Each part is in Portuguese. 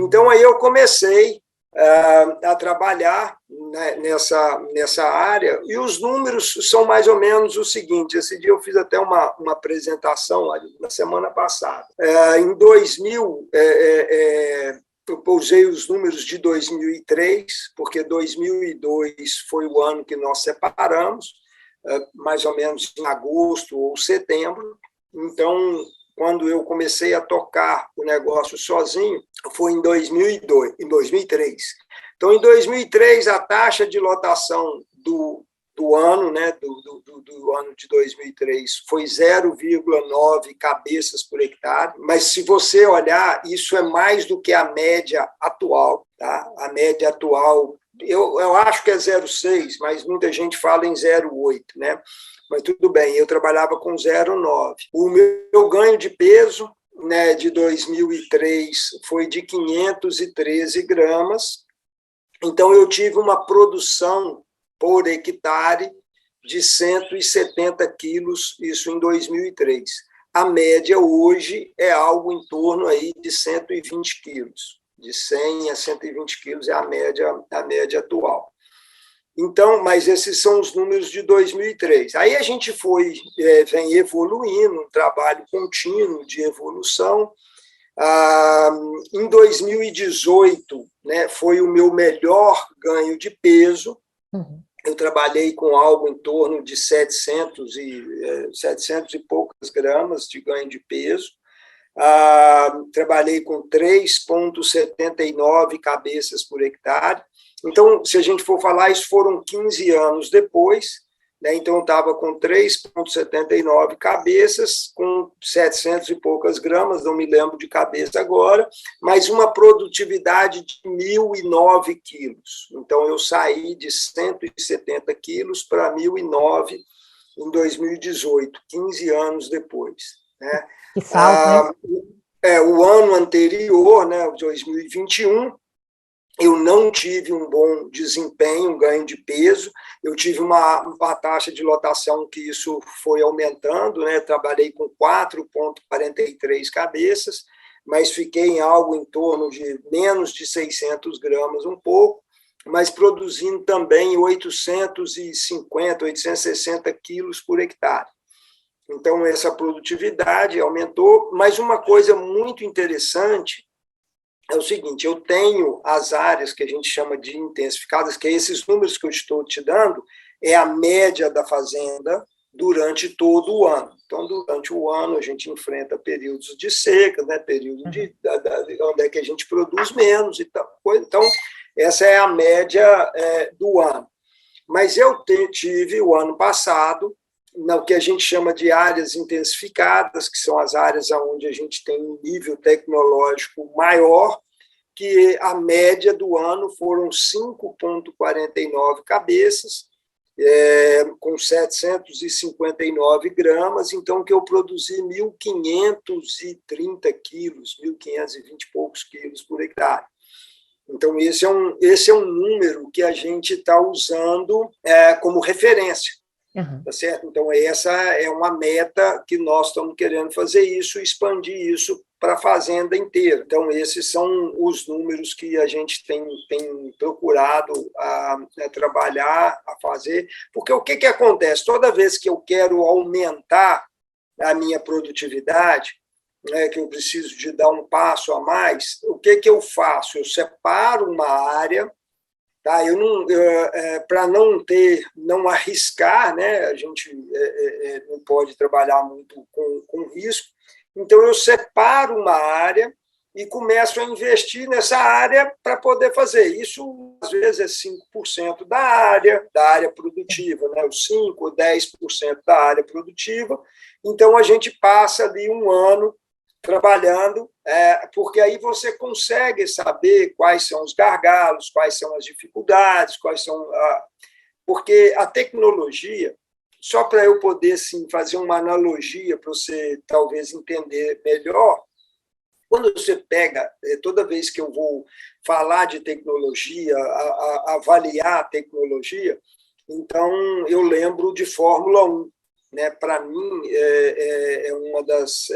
Então, aí eu comecei a trabalhar, né, nessa área, e os números são mais ou menos o seguinte. Esse dia eu fiz até uma apresentação na semana passada. Em 2000, eu usei os números de 2003, porque 2002 foi o ano que nós separamos, mais ou menos em agosto ou setembro. Então, quando eu comecei a tocar o negócio sozinho, foi em 2003. Então, em 2003, a taxa de lotação do ano, né, do ano de 2003, foi 0,9 cabeças por hectare, mas se você olhar, isso é mais do que a média atual. Tá? A média atual, eu acho que é 0,6, mas muita gente fala em 0,8, né? Mas tudo bem, eu trabalhava com 0,9. O meu ganho de peso, né, de 2003 foi de 513 gramas, então eu tive uma produção por hectare de 170 quilos, isso em 2003. A média hoje é algo em torno aí de 120 quilos, de 100 a 120 quilos é a média atual. Então, mas esses são os números de 2003. Aí a gente vem evoluindo, um trabalho contínuo de evolução. Em 2018, né, foi o meu melhor ganho de peso. Eu trabalhei com algo em torno de 700 e poucas gramas de ganho de peso. Trabalhei com 3,79 cabeças por hectare. Então, se a gente for falar, isso foram 15 anos depois, né? Então, eu estava com 3,79 cabeças, com 700 e poucas gramas, não me lembro de cabeça agora, mas uma produtividade de 1.009 quilos. Então, eu saí de 170 quilos para 1.009 em 2018, 15 anos depois. Né? Que salto, né? O ano anterior, né, 2021, eu não tive um bom desempenho, um ganho de peso, eu tive uma taxa de lotação que isso foi aumentando, né? Trabalhei com 4,43 cabeças, mas fiquei em algo em torno de menos de 600 gramas, um pouco, mas produzindo também 850, 860 quilos por hectare. Então, essa produtividade aumentou, mas uma coisa muito interessante é o seguinte, eu tenho as áreas que a gente chama de intensificadas, que é esses números que eu estou te dando, é a média da fazenda durante todo o ano. Então, durante o ano, a gente enfrenta períodos de seca, né, período onde é que a gente produz menos e tal. Então, essa é a média do ano. Mas eu tive, o ano passado, no que a gente chama de áreas intensificadas, que são as áreas onde a gente tem um nível tecnológico maior, que a média do ano foram 5,49 cabeças, com 759 gramas, então que eu produzi 1.530 quilos, 1.520 e poucos quilos por hectare. Então, esse é um número que a gente está usando como referência. Tá certo? Então, essa é uma meta que nós estamos querendo fazer isso, expandir isso para a fazenda inteira. Então, esses são os números que a gente tem procurado a trabalhar, a fazer, porque o que acontece? Toda vez que eu quero aumentar a minha produtividade, né, que eu preciso de dar um passo a mais, o que eu faço? Eu separo uma área. Tá, para não arriscar, né, a gente não pode trabalhar muito com risco, então eu separo uma área e começo a investir nessa área para poder fazer. Isso, às vezes, é 5% da área produtiva, né, os 5% ou 10% da área produtiva. Então, a gente passa ali um ano trabalhando, porque aí você consegue saber quais são os gargalos, quais são as dificuldades, porque a tecnologia, só para eu poder assim, fazer uma analogia para você talvez entender melhor, quando você pega, toda vez que eu vou falar de tecnologia, avaliar a tecnologia, então eu lembro de Fórmula 1. Né, para mim, é uma das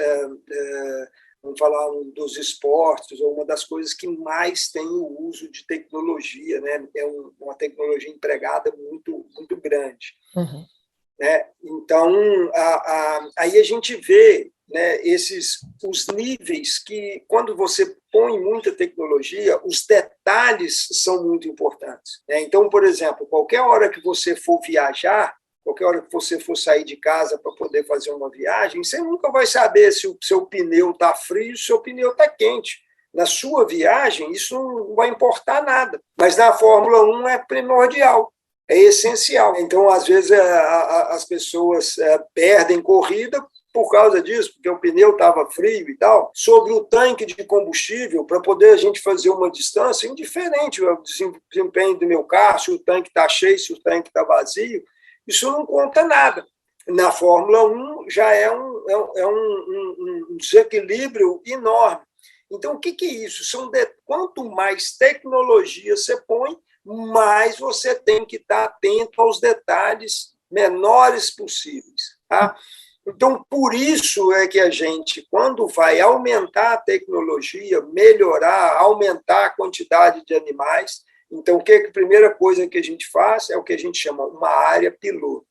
vamos falar dos esportes, ou uma das coisas que mais tem o uso de tecnologia, né? É uma tecnologia empregada muito, muito grande. Uhum. Né? Então, aí a gente vê, né, os níveis que, quando você põe muita tecnologia, os detalhes são muito importantes. Né? Então, por exemplo, qualquer hora que você for viajar, qualquer hora que você for sair de casa para poder fazer uma viagem, você nunca vai saber se o seu pneu está frio, se o seu pneu está quente. Na sua viagem, isso não vai importar nada. Mas na Fórmula 1 é primordial. É essencial. Então, às vezes, as pessoas perdem corrida por causa disso, porque o pneu estava frio e tal. Sobre o tanque de combustível, para poder a gente fazer uma distância, indiferente o desempenho do meu carro, se o tanque está cheio, se o tanque está vazio, isso não conta nada. Na Fórmula 1 já é um desequilíbrio enorme. Então, o que é isso? Quanto mais tecnologia você põe, mas você tem que estar atento aos detalhes menores possíveis. Tá? Então, por isso é que a gente, quando vai aumentar a tecnologia, melhorar, aumentar a quantidade de animais, então, a primeira coisa que a gente faz é o que a gente chama uma área piloto.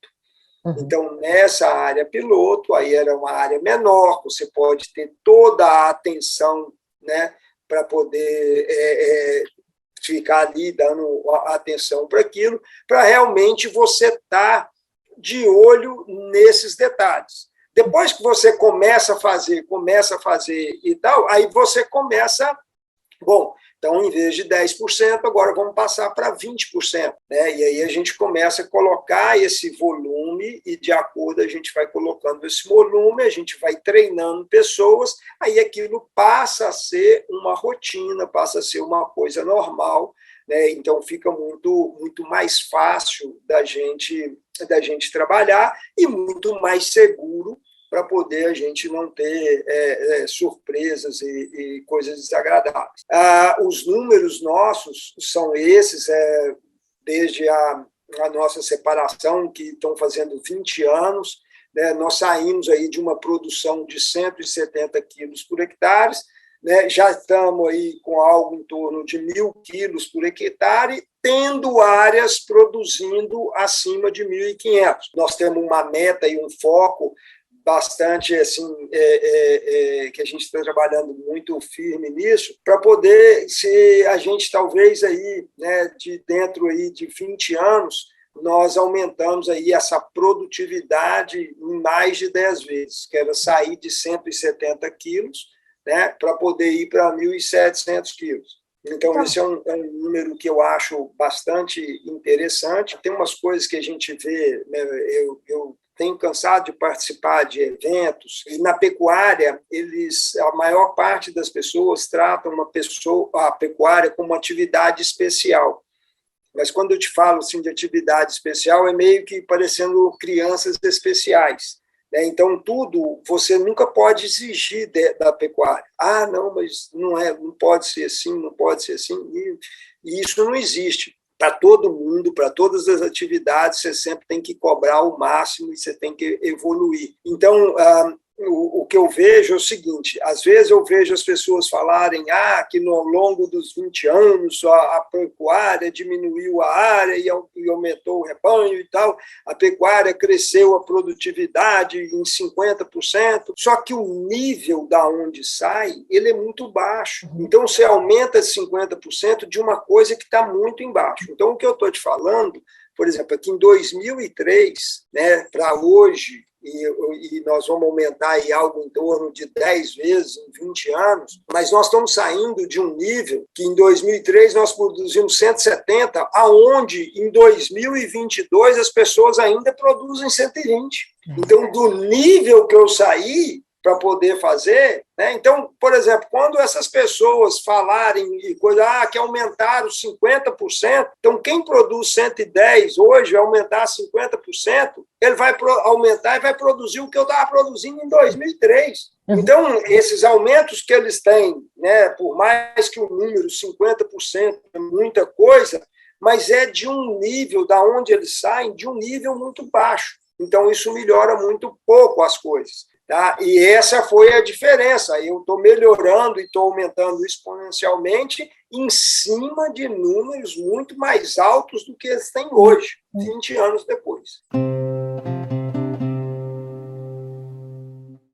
Então, nessa área piloto, aí era uma área menor, você pode ter toda a atenção, né, para poder ficar ali dando atenção para aquilo, para realmente você estar de olho nesses detalhes. Depois que você começa a fazer e tal, aí você começa, bom, então, em vez de 10%, agora vamos passar para 20%. Né? E aí a gente começa a colocar esse volume e, de acordo, a gente vai colocando esse volume, a gente vai treinando pessoas, aí aquilo passa a ser uma rotina, passa a ser uma coisa normal, né? Então fica muito, muito mais fácil da gente trabalhar e muito mais seguro para poder a gente não ter surpresas e coisas desagradáveis. Os números nossos são esses, desde a nossa separação, que estão fazendo 20 anos, né, nós saímos aí de uma produção de 170 quilos por hectare, né, já estamos aí com algo em torno de 1.000 quilos por hectare, tendo áreas produzindo acima de 1.500. Nós temos uma meta e um foco bastante assim, que a gente está trabalhando muito firme nisso, para poder, se a gente talvez aí, né, de dentro aí de 20 anos, nós aumentamos aí essa produtividade em mais de 10 vezes, que era sair de 170 quilos, né, para poder ir para 1.700 quilos. Então, esse é um número que eu acho bastante interessante. Tem umas coisas que a gente vê, né, eu tenho cansado de participar de eventos, e na pecuária, a maior parte das pessoas tratam a pecuária como uma atividade especial. Mas quando eu te falo assim, de atividade especial, é meio que parecendo crianças especiais. Né? Então, tudo você nunca pode exigir da pecuária. Ah, não, mas não pode ser assim, não pode ser assim. E isso não existe. Para todo mundo, para todas as atividades, você sempre tem que cobrar o máximo e você tem que evoluir. Então, o que eu vejo é o seguinte, às vezes eu vejo as pessoas falarem que no longo dos 20 anos a pecuária diminuiu a área e aumentou o rebanho e tal, a pecuária cresceu a produtividade em 50%, só que o nível da onde sai, ele é muito baixo. Então, você aumenta 50% de uma coisa que está muito embaixo. Então, o que eu estou te falando, por exemplo, aqui em 2003, né, para hoje, e nós vamos aumentar aí algo em torno de 10 vezes em 20 anos, mas nós estamos saindo de um nível que em 2003 nós produzimos 170, aonde em 2022 as pessoas ainda produzem 120. Então, do nível que eu saí para poder fazer, né? Então, por exemplo, quando essas pessoas falarem que aumentaram 50%, então quem produz 110 hoje vai aumentar 50%, ele vai aumentar e vai produzir o que eu estava produzindo em 2003. Então, esses aumentos que eles têm, né, por mais que o número 50% é muita coisa, mas é de um nível, da onde eles saem, de um nível muito baixo. Então, isso melhora muito pouco as coisas. Tá? E essa foi a diferença. Eu estou melhorando e estou aumentando exponencialmente em cima de números muito mais altos do que eles têm hoje, 20 anos depois.